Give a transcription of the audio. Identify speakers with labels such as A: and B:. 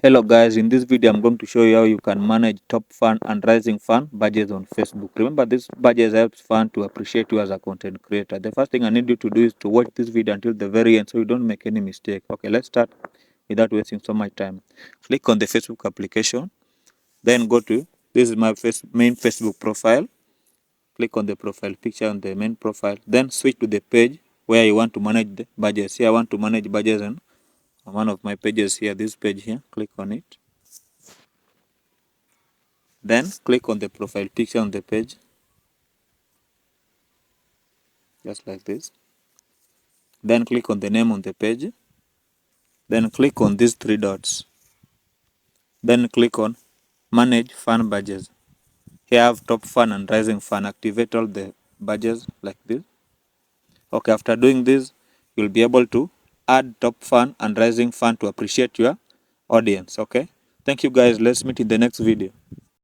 A: Hello guys, in this video I'm going to show you how you can manage top fan and rising fan badges on Facebook. Remember, this badges helps fan to appreciate you as a content creator. The first thing I need you to do is to watch this video until the very end so you don't make any mistake. Okay, let's start without wasting so much time. Click on the Facebook application, then go to, this is my main Facebook profile. Click on the profile picture on the main profile, then switch to the page where you want to manage the badges. Here I want to manage badges on one of my pages here, this page here. Click on it. Then click on the profile picture on the page, just like this. Then click on the name on the page. Then click on these three dots. Then click on manage fan badges. Here I have top fan and rising fan. Activate all the badges like this. Okay, after doing this, you'll be able to add top fan and rising fan to appreciate your audience. Okay, thank you guys. Let's meet in the next video.